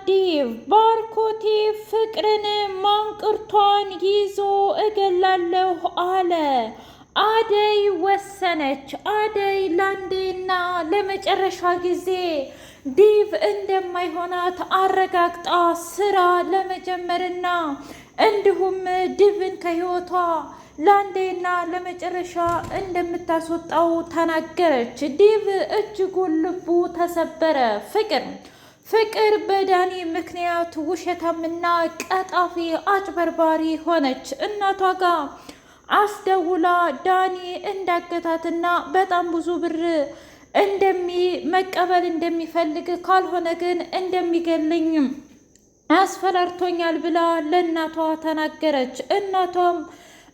ዴቭ ባርኮቴ ፍቅርን ማንቅርቷን ይዞ እገላለሁ አለ። አደይ ወሰነች። አደይ ለአንዴና ለመጨረሻ ጊዜ ዴቭ እንደማይሆናት አረጋግጣ ስራ ለመጀመርና እንዲሁም ዴቭን ከህይወቷ ለአንዴና ለመጨረሻ እንደምታስወጣው ተናገረች። ዴቭ እጅጉን ልቡ ተሰበረ። ፍቅር በዳኒ ምክንያት ውሸታምና ቀጣፊ አጭበርባሪ ሆነች። እናቷ ጋር አስደውላ ዳኒ እንዳገታትና በጣም ብዙ ብር መቀበል እንደሚፈልግ ካልሆነ ግን እንደሚገልኝ አስፈራርቶኛል ብላ ለእናቷ ተናገረች። እናቷም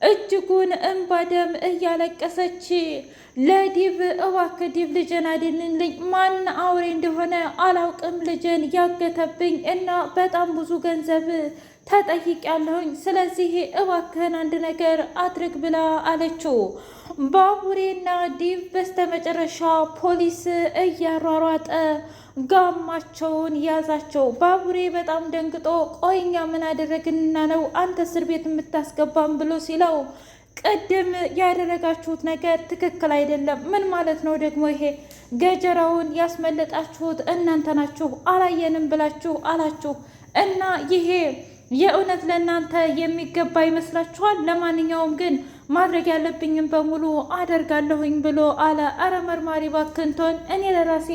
እጅጉን እንባ ደም እያለቀሰች ለዲቭ እባክህ ዲቭ ልጄን አድንልኝ፣ ማን አውሬ እንደሆነ አላውቅም፣ ልጄን ያገተብኝ እና በጣም ብዙ ገንዘብ ተጠይቄያለሁኝ፣ ስለዚህ እባክህን አንድ ነገር አድርግ ብላ አለችው። ባቡሬና ዲቭ በስተመጨረሻ ፖሊስ እያሯሯጠ ጋማቸውን ያዛቸው። ባቡሬ በጣም ደንግጦ ቆይኛ ምን አደረግንና ነው አንተ እስር ቤት የምታስገባም ብሎ ሲለው ቅድም ያደረጋችሁት ነገር ትክክል አይደለም። ምን ማለት ነው ደግሞ ይሄ? ገጀራውን ያስመለጣችሁት እናንተ ናችሁ፣ አላየንም ብላችሁ አላችሁ እና ይሄ የእውነት ለእናንተ የሚገባ ይመስላችኋል? ለማንኛውም ግን ማድረግ ያለብኝም በሙሉ አደርጋለሁኝ ብሎ አለ። አረ መርማሪ ባክንቶን እኔ ለራሴ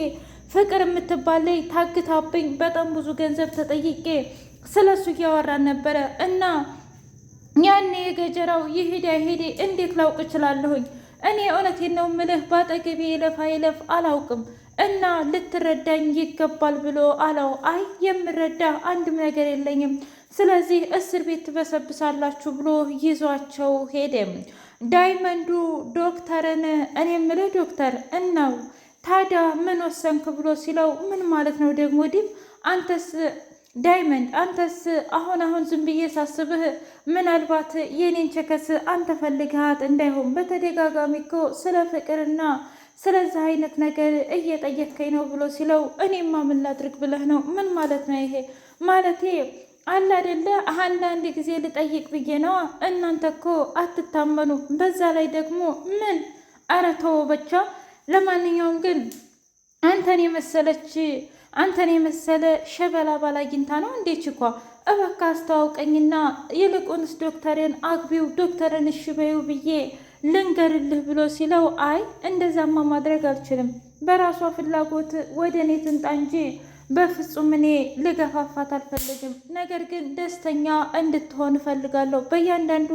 ፍቅር የምትባለይ ታግታብኝ በጣም ብዙ ገንዘብ ተጠይቄ ስለሱ እያወራን ነበረ እና ያኔ የገጀራው ይሄዳ ሄዴ እንዴት ላውቅ እችላለሁኝ? እኔ እውነቴን ነው ምልህ ባጠገቤ ይለፍ አላውቅም እና ልትረዳኝ ይገባል ብሎ አለው። አይ የምረዳ አንድም ነገር የለኝም፣ ስለዚህ እስር ቤት ትበሰብሳላችሁ ብሎ ይዟቸው ሄደ። ዳይመንዱ ዶክተርን እኔ ምልህ ዶክተር እናው ታዲያ ምን ወሰንክ ብሎ ሲለው ምን ማለት ነው ደግሞ ዲቭ አንተስ ዳይመንድ አንተስ አሁን ዝም ብዬ ሳስብህ ምናልባት የኔን ቸከስ አንተ ፈልግሃት እንዳይሆን በተደጋጋሚ እኮ ስለ ፍቅርና ስለዚህ አይነት ነገር እየጠየቅከኝ ነው ብሎ ሲለው እኔማ ምን ላድርግ ብለህ ነው? ምን ማለት ነው ይሄ? ማለቴ አለ አይደለ አንዳንድ ጊዜ ልጠይቅ ብዬ ነዋ። እናንተ እኮ አትታመኑ። በዛ ላይ ደግሞ ምን ኧረ ተው ብቻ። ለማንኛውም ግን አንተን የመሰለ ሸበላ ባል አግኝታ ነው እንዴ ችኳ? እባክህ አስተዋውቀኝና ይልቁንስ ዶክተርን አግቢው፣ ዶክተርን እሺ በይው ብዬ ልንገርልህ ብሎ ሲለው አይ እንደዛማ ማድረግ አልችልም፣ በራሷ ፍላጎት ወደ እኔ ትምጣ እንጂ በፍጹም እኔ ልገፋፋት አልፈልግም። ነገር ግን ደስተኛ እንድትሆን እፈልጋለሁ። በእያንዳንዱ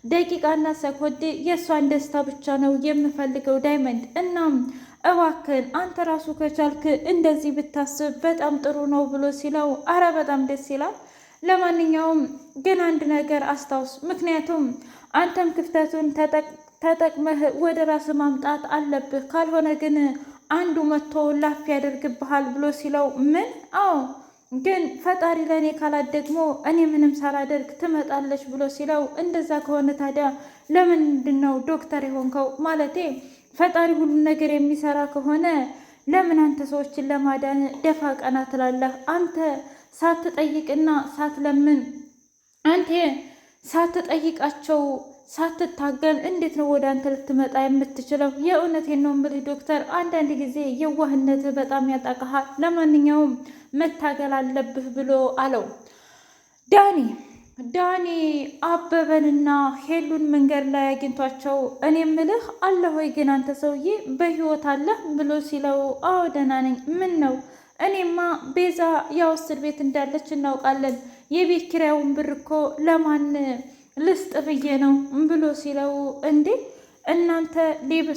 ደቂቃና ሰኮንድ የእሷን ደስታ ብቻ ነው የምፈልገው ዳይመንድ። እናም እባክን አንተ ራሱ ከቻልክ እንደዚህ ብታስብ በጣም ጥሩ ነው ብሎ ሲለው አረ በጣም ደስ ይላል። ለማንኛውም ግን አንድ ነገር አስታውስ፣ ምክንያቱም አንተም ክፍተቱን ተጠቅመህ ወደ ራስ ማምጣት አለብህ፣ ካልሆነ ግን አንዱ መጥቶ ላፍ ያደርግብሃል ብሎ ሲለው ምን? አዎ ግን ፈጣሪ ለእኔ ካላት ደግሞ እኔ ምንም ሳላደርግ ትመጣለች ብሎ ሲለው እንደዛ ከሆነ ታዲያ ለምንድን ነው ዶክተር የሆንከው? ማለቴ ፈጣሪ ሁሉን ነገር የሚሰራ ከሆነ ለምን አንተ ሰዎችን ለማዳን ደፋ ቀና ትላለህ? አንተ ሳትጠይቅና ሳትለምን አንተ ሳትጠይቃቸው ሳትታገል እንዴት ነው ወደ አንተ ልትመጣ የምትችለው? የእውነቴን ነው የምልህ ዶክተር፣ አንዳንድ ጊዜ የዋህነትህ በጣም ያጠቃሃል። ለማንኛውም መታገል አለብህ ብሎ አለው። ዳኒ አበበንና ሄሉን መንገድ ላይ አግኝቷቸው እኔ ምልህ አለ ሆይ ግን አንተ ሰውዬ በህይወት አለህ ብሎ ሲለው አዎ ደህና ነኝ። ምን ነው? እኔማ ቤዛ ያው እስር ቤት እንዳለች እናውቃለን። የቤት ኪራዩን ብር እኮ ለማን ልስጥ ብዬ ነው ብሎ ሲለው እንዴ እናንተ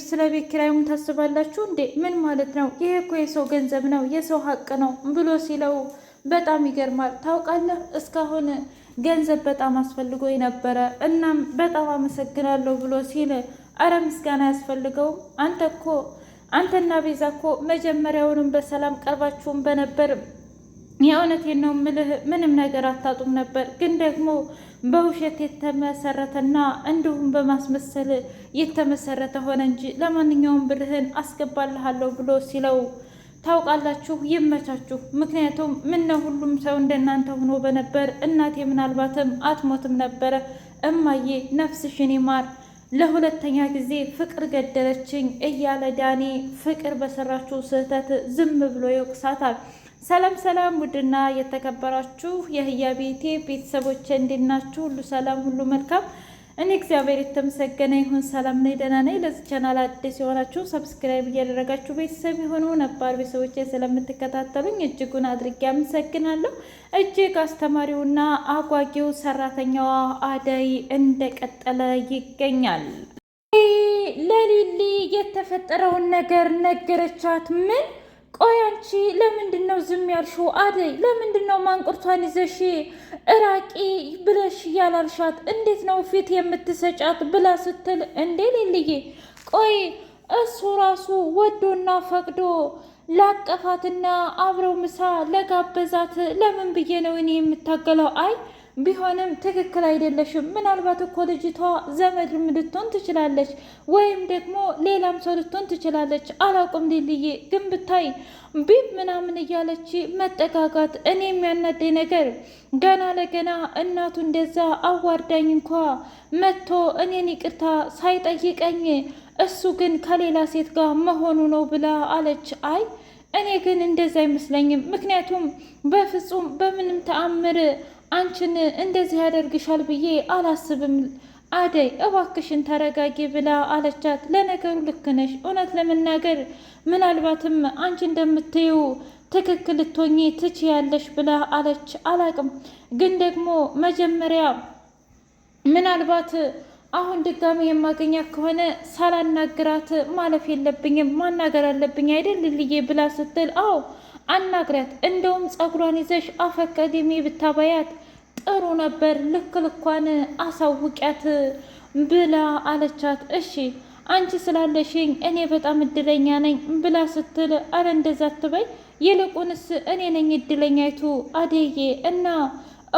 ስለ ቤት ኪራዩን ታስባላችሁ እንዴ? ምን ማለት ነው? ይሄ እኮ የሰው ገንዘብ ነው፣ የሰው ሀቅ ነው ብሎ ሲለው በጣም ይገርማል። ታውቃለህ እስካሁን ገንዘብ በጣም አስፈልጎ ነበረ፣ እናም በጣም አመሰግናለሁ ብሎ ሲል አረ ምስጋና ያስፈልገውም። አንተና ቤዛ እኮ መጀመሪያውንም በሰላም ቀርባችሁም በነበር የእውነቴን ነው ምልህ ምንም ነገር አታጡም ነበር። ግን ደግሞ በውሸት የተመሰረተና እንዲሁም በማስመሰል የተመሰረተ ሆነ እንጂ ለማንኛውም ብርህን አስገባልሃለሁ ብሎ ሲለው ታውቃላችሁ፣ ይመቻችሁ። ምክንያቱም ምነው ሁሉም ሰው እንደናንተ ሆኖ በነበር እናቴ ምናልባትም አትሞትም ነበረ። እማዬ ነፍስሽን ይማር፣ ለሁለተኛ ጊዜ ፍቅር ገደለችኝ እያለ ዳኒ ፍቅር በሰራችው ስህተት ዝም ብሎ ይወቅሳታል። ሰላም ሰላም! ውድና የተከበራችሁ የህያ ቤቴ ቤተሰቦች እንዴት ናችሁ? ሁሉ ሰላም፣ ሁሉ መልካም። እኔ እግዚአብሔር የተመሰገነ ይሁን ሰላም ነኝ፣ ደህና ነኝ። ለዚህ ቻናል አዲስ የሆናችሁ ሰብስክራይብ እያደረጋችሁ ቤተሰብ የሆኑ ነባር ቤተሰቦች ስለምትከታተሉኝ እጅጉን አድርጌ አመሰግናለሁ። እጅግ አስተማሪውና አጓጊው ሰራተኛዋ አደይ እንደቀጠለ ይገኛል። ለሊሊ የተፈጠረውን ነገር ነገረቻት። ምን? ቆይ አንቺ ለምንድን ነው ዝም ያልሽው? አደይ ለምንድን ነው ማንቁርቷን ይዘሽ እራቂ ብለሽ ያላልሻት? እንዴት ነው ፊት የምትሰጫት? ብላ ስትል እንዴ ሊልዬ፣ ቆይ እሱ ራሱ ወዶና ፈቅዶ ላቀፋትና አብረው ምሳ ለጋበዛት ለምን ብዬ ነው እኔ የምታገለው? አይ ቢሆንም ትክክል አይደለሽም። ምናልባት እኮ ልጅቷ ዘመድም ልትሆን ትችላለች፣ ወይም ደግሞ ሌላም ሰው ልትሆን ትችላለች። አላውቅም ሊልዬ፣ ግን ብታይ ቢብ ምናምን እያለች መጠጋጋት። እኔ የሚያናደኝ ነገር ገና ለገና እናቱ እንደዛ አዋርዳኝ እንኳ መጥቶ እኔን ይቅርታ ሳይጠይቀኝ እሱ ግን ከሌላ ሴት ጋር መሆኑ ነው ብላ አለች። አይ እኔ ግን እንደዛ አይመስለኝም። ምክንያቱም በፍጹም በምንም ተአምር አንቺን እንደዚህ ያደርግሻል ብዬ አላስብም። አደይ እባክሽን ተረጋጊ ብላ አለቻት። ለነገሩ ልክ ነሽ፣ እውነት ለመናገር ምናልባትም አንቺ እንደምትይው ትክክል ልትሆኚ ትችያለሽ ብላ አለች። አላቅም ግን ደግሞ መጀመሪያ ምናልባት አሁን ድጋሚ የማገኛት ከሆነ ሳላናግራት ማለፍ የለብኝም፣ ማናገር አለብኝ አይደል ልዬ ብላ ስትል አዎ አናግሪያት፣ እንደውም ጸጉሯን ይዘሽ አፈቀድሜ ብታባያት ጥሩ ነበር፣ ልክ ልኳን አሳውቂያት ብላ አለቻት። እሺ አንቺ ስላለሽኝ እኔ በጣም እድለኛ ነኝ ብላ ስትል አረ እንደዛ አትበይ፣ ይልቁንስ እኔ ነኝ እድለኛይቱ አደዬ። እና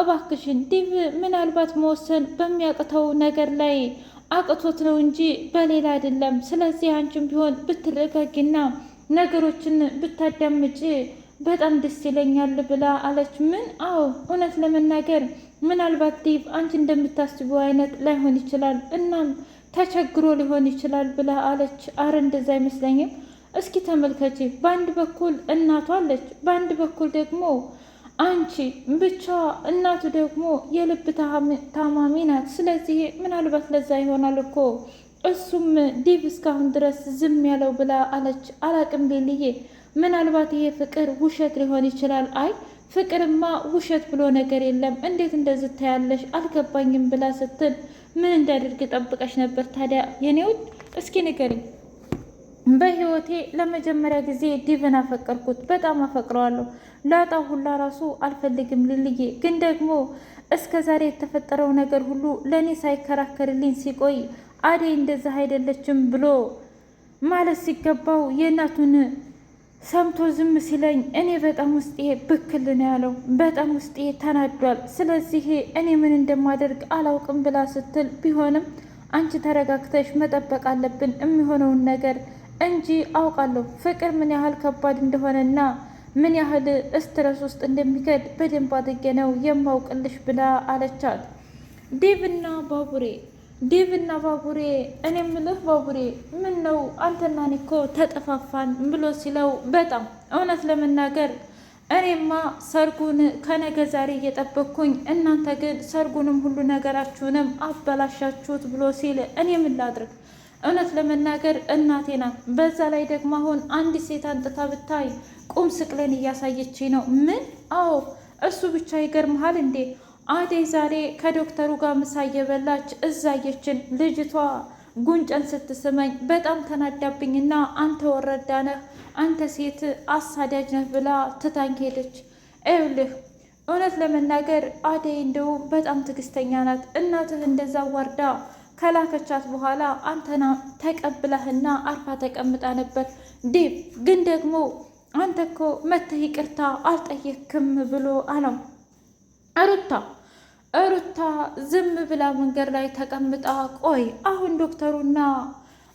እባክሽን ዲቭ ምናልባት መወሰን በሚያቅተው ነገር ላይ አቅቶት ነው እንጂ በሌላ አይደለም። ስለዚህ አንቺም ቢሆን ብትረጋጊና ነገሮችን ብታዳምጪ በጣም ደስ ይለኛል ብላ አለች። ምን? አዎ እውነት ለመናገር ምናልባት ዲቭ አንቺ እንደምታስቢው አይነት ላይሆን ይችላል፣ እናም ተቸግሮ ሊሆን ይችላል ብላ አለች። አረ እንደዛ አይመስለኝም። እስኪ ተመልከቺ፣ በአንድ በኩል እናቱ አለች፣ በአንድ በኩል ደግሞ አንቺ ብቻ። እናቱ ደግሞ የልብ ታማሚ ናት። ስለዚህ ምናልባት ለዛ ይሆናል እኮ እሱም ዲቭ እስካሁን ድረስ ዝም ያለው ብላ አለች። አላቅም ሌልዬ፣ ምናልባት ይሄ ፍቅር ውሸት ሊሆን ይችላል። አይ ፍቅርማ ውሸት ብሎ ነገር የለም፣ እንዴት እንደዚህ ታያለሽ? አልገባኝም ብላ ስትል ምን እንዳደርግ ጠብቀሽ ነበር ታዲያ የኔ ውድ? እስኪ ንገሪኝ። በህይወቴ ለመጀመሪያ ጊዜ ዲቭን አፈቀርኩት። በጣም አፈቅረዋለሁ። ላጣው ሁላ ራሱ አልፈልግም ልልዬ። ግን ደግሞ እስከ ዛሬ የተፈጠረው ነገር ሁሉ ለእኔ ሳይከራከርልኝ ሲቆይ አደይ እንደዛ አይደለችም ብሎ ማለት ሲገባው የእናቱን ሰምቶ ዝም ሲለኝ እኔ በጣም ውስጤ ብክል ነው ያለው። በጣም ውስጤ ተናዷል። ስለዚህ እኔ ምን እንደማደርግ አላውቅም ብላ ስትል ቢሆንም አንቺ ተረጋግተሽ መጠበቅ አለብን የሚሆነውን ነገር እንጂ አውቃለሁ ፍቅር ምን ያህል ከባድ እንደሆነና ምን ያህል ስትረስ ውስጥ እንደሚከድ በደንብ አድርጌ ነው የማውቅልሽ ብላ አለቻት። ዴቭና ባቡሬ እኔ ምልህ ባቡሬ፣ ምን ነው አንተና እኔ እኮ ተጠፋፋን ብሎ ሲለው በጣም እውነት ለመናገር እኔማ ሰርጉን ከነገ ዛሬ እየጠበቅኩኝ እናንተ ግን ሰርጉንም ሁሉ ነገራችሁንም አበላሻችሁት ብሎ ሲል እኔ ምን ላድርግ? እውነት ለመናገር እናቴ ናት። በዛ ላይ ደግሞ አሁን አንድ ሴት አንጥታ ብታይ ቁም ስቅለን እያሳየች ነው። ምን? አዎ እሱ ብቻ ይገርምሃል እንዴ አደይ ዛሬ ከዶክተሩ ጋር ምሳ እየበላች እዛየችን ልጅቷ ጉንጨን ስትስመኝ በጣም ተናዳብኝና አንተ ወረዳ ነህ፣ አንተ ሴት አሳዳጅ ነህ ብላ ትታኝ ሄደች። ይኸውልህ እውነት ለመናገር አደይ እንደውም በጣም ትዕግስተኛ ናት። እናትህ እንደዛ ዋርዳ ከላከቻት በኋላ አንተና ተቀብለህና አርፋ ተቀምጣ ነበር። ዴቭ ግን ደግሞ አንተ እኮ መተህ ይቅርታ አልጠየክም ብሎ አለው። ሩታ ዝም ብላ መንገድ ላይ ተቀምጣ ቆይ አሁን ዶክተሩና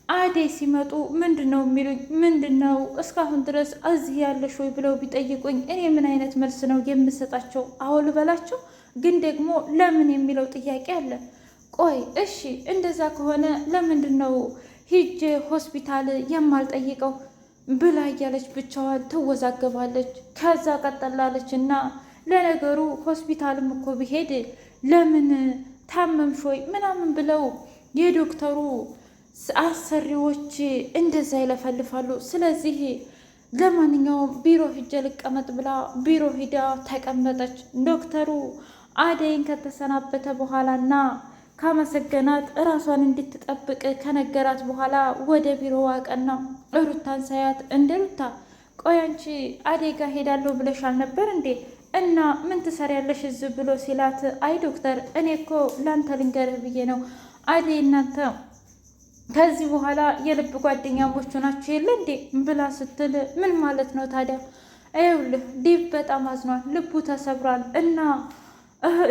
አደይ ሲመጡ ምንድን ነው የሚሉኝ? ምንድን ነው እስካሁን ድረስ እዚህ ያለሽ ወይ ብለው ቢጠይቁኝ እኔ ምን አይነት መልስ ነው የምሰጣቸው? አዎ ልበላቸው? ግን ደግሞ ለምን የሚለው ጥያቄ አለ። ቆይ እሺ እንደዛ ከሆነ ለምንድን ነው ሂጄ ሆስፒታል የማልጠይቀው ብላ እያለች ብቻዋን ትወዛገባለች። ከዛ ቀጠላለች እና ለነገሩ ሆስፒታልም እኮ ቢሄድ ለምን ታመምሽ ወይ ምናምን ብለው የዶክተሩ አሰሪዎች እንደዛ ይለፈልፋሉ። ስለዚህ ለማንኛውም ቢሮ ሂጄ ልቀመጥ ብላ ቢሮ ሂዳ ተቀመጠች። ዶክተሩ አደይን ከተሰናበተ በኋላና ካመሰገናት እራሷን እንድትጠብቅ ከነገራት በኋላ ወደ ቢሮ አቀና። ሩታን ሳያት እንደ ሩታ ቆይ አንቺ አደይ ጋር ሄዳለሁ ብለሽ አልነበር እንዴ? እና ምን ትሰሪያለሽ እዚህ ብሎ ሲላት አይ ዶክተር እኔ እኮ ላንተ ልንገርህ ብዬ ነው። አደይ እናንተ ከዚህ በኋላ የልብ ጓደኛሞቹ ናቸው የለ እንዴ ብላ ስትል ምን ማለት ነው ታዲያ? ይኸውልህ ዲብ በጣም አዝኗል፣ ልቡ ተሰብሯል እና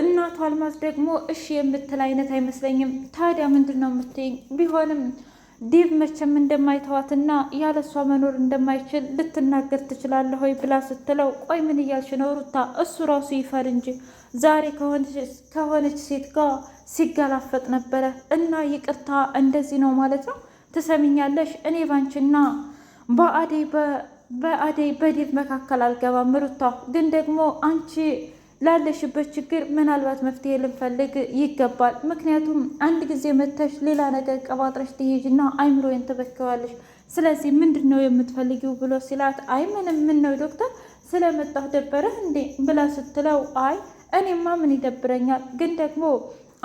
እናቱ አልማዝ ደግሞ እሺ የምትል አይነት አይመስለኝም። ታዲያ ምንድን ነው የምትይኝ? ቢሆንም ዲብ መቼም እንደማይተዋትና ያለሷ መኖር እንደማይችል ልትናገር ትችላለህ ወይ ብላ ስትለው ቆይ ምን እያልሽ ነው ሩታ? እሱ ራሱ ይፈር እንጂ ዛሬ ከሆነች ሴት ጋር ሲገላፈጥ ነበረ እና ይቅርታ እንደዚህ ነው ማለት ነው። ትሰሚኛለሽ? እኔ ባንቺና በአደይ በዲብ መካከል አልገባም ሩታ። ግን ደግሞ አንቺ ላለሽበት ችግር ምናልባት መፍትሄ ልንፈልግ ይገባል። ምክንያቱም አንድ ጊዜ መተሽ ሌላ ነገር ቀባጥረሽ ትሄጂና አይምሮዬን ትበክዋለሽ። ስለዚህ ምንድን ነው የምትፈልጊው ብሎ ሲላት አይ ምንም። ምን ነው ዶክተር ስለመጣሁ ደበረህ እንዴ ብላ ስትለው አይ እኔማ ምን ይደብረኛል፣ ግን ደግሞ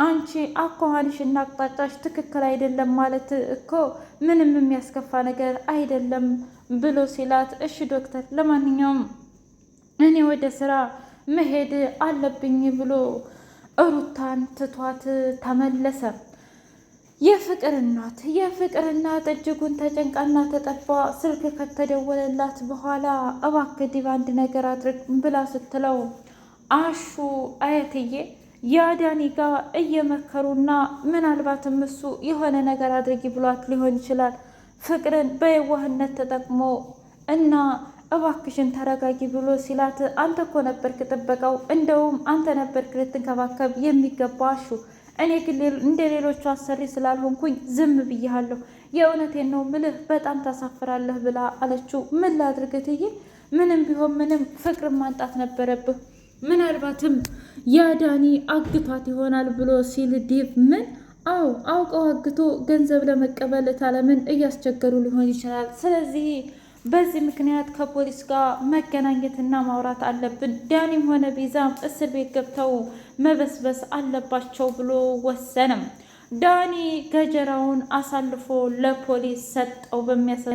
አንቺ አኳኋንሽና አቅጣጫሽ ትክክል አይደለም ማለት እኮ ምንም የሚያስከፋ ነገር አይደለም ብሎ ሲላት እሺ ዶክተር ለማንኛውም እኔ ወደ ስራ መሄድ አለብኝ ብሎ ሩታን ትቷት ተመለሰ። የፍቅር እናት እጅጉን ተጨንቃና ተጠባ። ስልክ ከተደወለላት በኋላ እባክህ ዲብ አንድ ነገር አድርግ ብላ ስትለው አሹ አያትዬ ያዳኒ ጋር እየመከሩና ምናልባትም እሱ የሆነ ነገር አድርጊ ብሏት ሊሆን ይችላል። ፍቅርን በየዋህነት ተጠቅሞ እና እባክሽን ተረጋጊ ብሎ ሲላት አንተ እኮ ነበርክ ጥበቃው፣ እንደውም አንተ ነበርክ ልትንከባከብ የሚገባ አሹ። እኔ ግን እንደ ሌሎቹ አሰሪ ስላልሆንኩኝ ዝም ብያለሁ። የእውነቴን ነው ምልህ በጣም ታሳፍራለህ ብላ አለችው። ምን ላድርግ እትዬ? ምንም ቢሆን ምንም ፍቅርን ማንጣት ነበረብህ። ምናልባትም ያዳኒ አግቷት ይሆናል ብሎ ሲል ዲቭ ምን? አዎ አውቀው አግቶ ገንዘብ ለመቀበል ታለምን እያስቸገሩ ሊሆን ይችላል። ስለዚህ በዚህ ምክንያት ከፖሊስ ጋር መገናኘትና ማውራት አለብን። ዳኒም ሆነ ቤዛም እስር ቤት ገብተው መበስበስ አለባቸው ብሎ ወሰነም። ዳኒ ገጀራውን አሳልፎ ለፖሊስ ሰጠው በሚያሳ